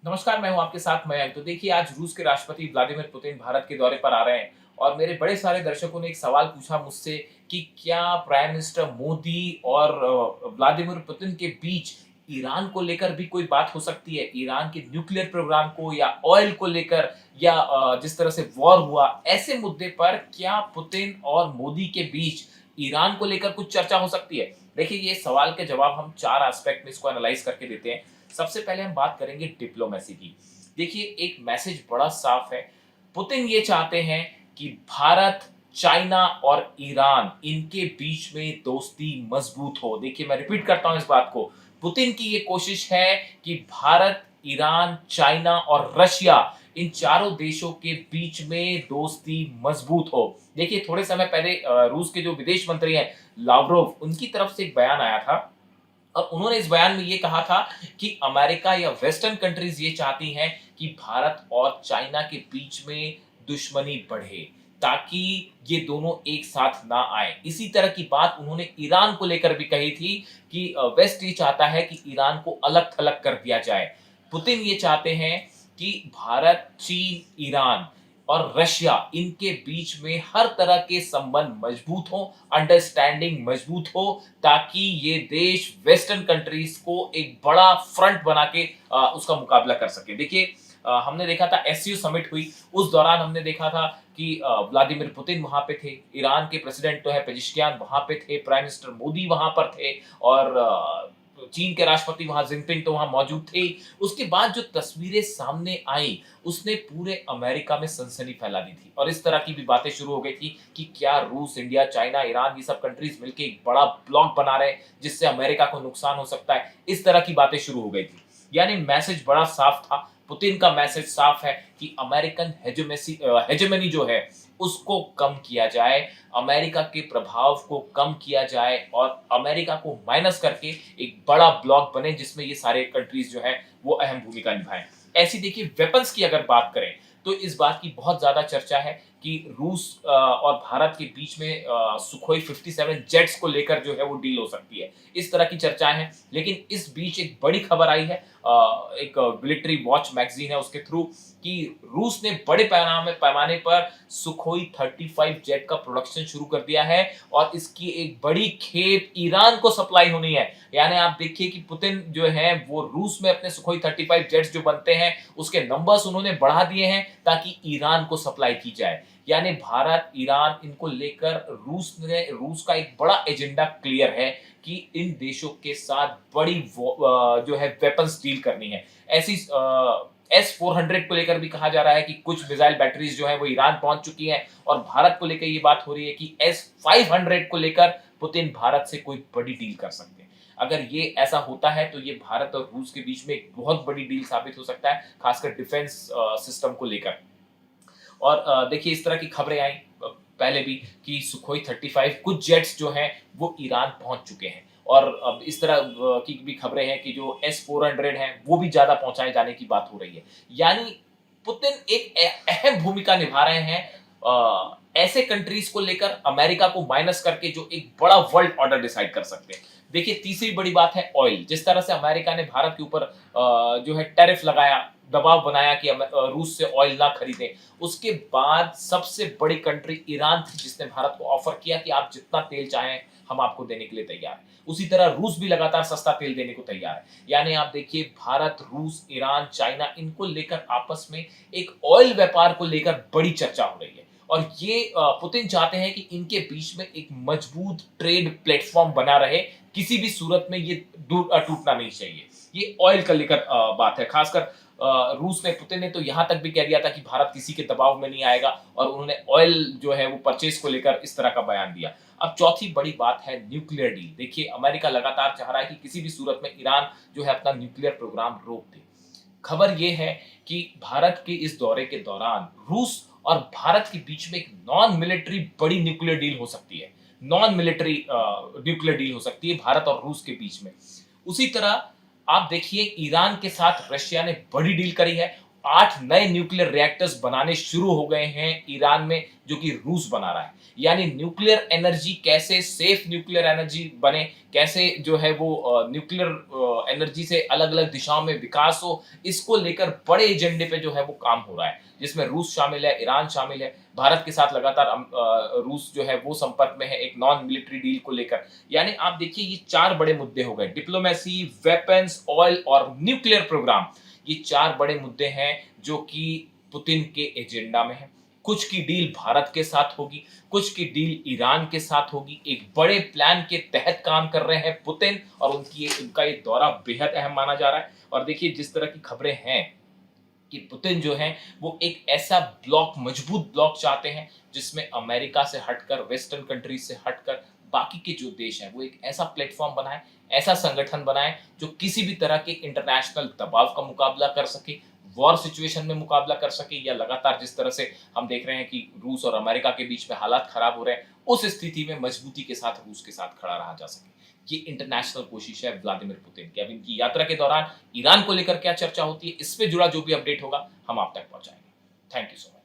नमस्कार, मैं हूं आपके साथ मयंक। तो देखिए, आज रूस के राष्ट्रपति व्लादिमीर पुतिन भारत के दौरे पर आ रहे हैं और मेरे बड़े सारे दर्शकों ने एक सवाल पूछा मुझसे कि क्या प्राइम मिनिस्टर मोदी और व्लादिमीर पुतिन के बीच ईरान को लेकर भी कोई बात हो सकती है? ईरान के न्यूक्लियर प्रोग्राम को या ऑयल को लेकर या जिस तरह से वॉर हुआ, ऐसे मुद्दे पर क्या पुतिन और मोदी के बीच ईरान को लेकर कुछ चर्चा हो सकती है? देखिए, ये सवाल के जवाब हम 4 एस्पेक्ट में इसको एनालाइज़ करके देते हैं। सबसे पहले हम बात करेंगे डिप्लोमेसी की। देखिए, एक मैसेज बड़ा साफ है। पुतिन ये चाहते हैं कि भारत, चाइना और ईरान इनके बीच में दोस्ती मजबूत हो। देखिए, मैं रिपीट करता हूं इस बात को। पुतिन की ये कोशिश है कि भारत, ईरान, चाइना और रशिया इन चारों देशों के बीच में दोस्ती मजबूत हो। देखिए, थोड़े समय पहले रूस के जो विदेश मंत्री हैं लावरोव, उनकी तरफ से एक बयान आया था और उन्होंने इस बयान में ये कहा था कि अमेरिका या वेस्टर्न कंट्रीज ये चाहती हैं कि भारत और चाइना के बीच में दुश्मनी बढ़े ताकि ये दोनों एक साथ ना आए। इसी तरह की बात उन्होंने ईरान को लेकर भी कही थी कि वेस्ट ये चाहता है कि ईरान को अलग थलग कर दिया जाए। पुतिन ये चाहते हैं कि भारत, चीन, ईरान और रशिया इनके बीच में हर तरह के संबंध मजबूत हो, अंडरस्टैंडिंग मजबूत हो, ताकि ये देश वेस्टर्न कंट्रीज को एक बड़ा फ्रंट बना के उसका मुकाबला कर सके। देखिए, हमने देखा था एससीओ समिट हुई, उस दौरान हमने देखा था कि व्लादिमीर पुतिन वहां पे थे, ईरान के प्रेसिडेंट तो है पेजिशकियान वहां पे थे, प्राइम मिनिस्टर मोदी वहां पर थे और चीन के राष्ट्रपति वहां जिनपिंग तो वहां मौजूद थे। उसके बाद जो तस्वीरें सामने आई, उसने पूरे अमेरिका में सनसनी फैला दी थी और इस तरह की भी बातें शुरू हो गई थी कि क्या रूस, इंडिया, चाइना, ईरान ये सब कंट्रीज मिलकर एक बड़ा ब्लॉक बना रहे हैं जिससे अमेरिका को नुकसान हो सकता है। इस तरह की बातें शुरू हो गई थी। यानी मैसेज बड़ा साफ था। पुतिन का मैसेज साफ है कि अमेरिकन हेजेमनी जो है उसको कम किया जाए, अमेरिका के प्रभाव को कम किया जाए और अमेरिका को माइनस करके एक बड़ा ब्लॉक बने जिसमें ये सारे कंट्रीज जो है वो अहम भूमिका निभाएं। ऐसी देखिए, वेपन्स की अगर बात करें तो इस बात की बहुत ज्यादा चर्चा है कि रूस और भारत के बीच में सुखोई 57 जेट्स को लेकर जो है वो डील हो सकती है। इस तरह की चर्चाएं हैं, लेकिन इस बीच एक बड़ी खबर आई है, एक मिलिट्री वॉच मैगजीन है उसके थ्रू, कि रूस ने बड़े पैमाने पर सुखोई 35 जेट का प्रोडक्शन शुरू कर दिया है और इसकी एक बड़ी खेप ईरान को सप्लाई होनी है। यानी आप देखिए कि पुतिन जो है वो रूस में अपने सुखोई 35 जेट्स जो बनते हैं उसके नंबर्स उन्होंने बढ़ा दिए हैं ताकि ईरान को सप्लाई की जाए। यानी भारत, ईरान इनको लेकर रूस का एक बड़ा एजेंडा क्लियर है कि इन देशों के साथ बड़ी जो है वेपन्स डील करनी है। ऐसी S-400 को लेकर भी कहा जा रहा है कि कुछ मिसाइल बैटरीज जो है वो ईरान पहुंच चुकी हैं और भारत को लेकर ये बात हो रही है कि S-500 को लेकर पुतिन भारत से कोई बड़ी डील कर सकते हैं। अगर ये ऐसा होता है तो ये भारत और रूस के बीच में एक बहुत बड़ी डील साबित हो सकता है, खासकर डिफेंस सिस्टम को लेकर। और देखिए, इस तरह की खबरें आई पहले भी कि सुखोई 35 कुछ जेट्स जो हैं वो ईरान पहुंच चुके हैं और अब इस तरह की भी खबरें हैं कि जो S-400 हैं वो भी ज्यादा पहुंचाए जाने की बात हो रही है। यानी पुतिन एक अहम भूमिका निभा रहे हैं ऐसे कंट्रीज को लेकर अमेरिका को माइनस करके जो एक बड़ा वर्ल्ड ऑर्डर डिसाइड कर सकते हैं। देखिए, तीसरी बड़ी बात है ऑयल। जिस तरह से अमेरिका ने भारत के ऊपर जो है टैरिफ लगाया, दबाव बनाया कि रूस से ऑयल ना खरीदें, उसके बाद सबसे बड़ी कंट्री ईरान थी जिसने भारत को ऑफर किया कि आप जितना तेल चाहें हम आपको देने के लिए तैयार हैं। उसी तरह रूस भी लगातार सस्ता तेल देने को तैयार है। यानी आप देखिए, भारत, रूस, ईरान, चाइना इनको लेकर आपस में एक ऑयल व्यापार को लेकर बड़ी चर्चा हो रही है और ये पुतिन चाहते हैं कि इनके बीच में एक मजबूत ट्रेड प्लेटफॉर्म बना रहे। किसी भी सूरत में ये टूटना नहीं चाहिए। ये ऑयल का लेकर बात है। खासकर रूस ने, पुतिन ने तो यहां तक भी कह दिया था कि भारत किसी के दबाव में नहीं आएगा और उन्होंने ऑयल जो है वो परचेज को लेकर इस तरह का बयान दिया। अब चौथी बड़ी बात है न्यूक्लियर डील। देखिए, अमेरिका लगातार चाह रहा है कि किसी भी सूरत में ईरान जो है अपना न्यूक्लियर प्रोग्राम रोक दे। खबर यह है कि भारत के इस दौरे के दौरान रूस और भारत के बीच में एक नॉन मिलिट्री बड़ी न्यूक्लियर डील हो सकती है। नॉन मिलिट्री न्यूक्लियर डील हो सकती है भारत और रूस के बीच में। उसी तरह आप देखिए, ईरान के साथ रशिया ने बड़ी डील करी है। 8 नए न्यूक्लियर रिएक्टर्स बनाने शुरू हो गए हैं ईरान में, जो कि रूस बना रहा है। यानी न्यूक्लियर एनर्जी कैसे सेफ न्यूक्लियर एनर्जी बने, कैसे जो है वो न्यूक्लियर एनर्जी से अलग-अलग दिशाओं में विकास हो, इसको लेकर बड़े एजेंडे पे जो है वो काम हो रहा है, जिसमें रूस शामिल है, ईरान शामिल है। भारत के साथ लगातार रूस जो है वो संपर्क में है एक नॉन मिलिट्री डील को लेकर। यानी आप देखिए ये 4 बड़े मुद्दे हो गए, डिप्लोमेसी, वेपन्स, ऑयल और न्यूक्लियर प्रोग्राम। ये 4 बड़े मुद्दे हैं जो कि पुतिन के एजेंडा में है। कुछ की डील भारत के साथ होगी, कुछ की डील ईरान के साथ होगी। एक बड़े प्लान के तहत काम कर रहे हैं पुतिन, और उनका ये दौरा बेहद अहम माना जा रहा है। और देखिए जिस तरह की खबरें हैं कि पुतिन जो है वो एक ऐसा ब्लॉक, मजबूत ब्लॉक चाहते हैं जिसमें अमेरिका से हटकर, वेस्टर्न कंट्रीज से हटकर बाकी के जो देश हैं वो एक ऐसा प्लेटफॉर्म बनाए, ऐसा संगठन बनाए जो किसी भी तरह के इंटरनेशनल दबाव का मुकाबला कर सके, वॉर सिचुएशन में मुकाबला कर सके, या लगातार जिस तरह से हम देख रहे हैं कि रूस और अमेरिका के बीच में हालात खराब हो रहे हैं, उस स्थिति में मजबूती के साथ रूस के साथ खड़ा रहा जा सके। ये इंटरनेशनल कोशिश है व्लादिमीर पुतिन की। अब इनकी यात्रा के दौरान ईरान को लेकर क्या चर्चा होती है, इससे जुड़ा जो भी अपडेट होगा हम आप तक पहुंचाएंगे। Thank you so much.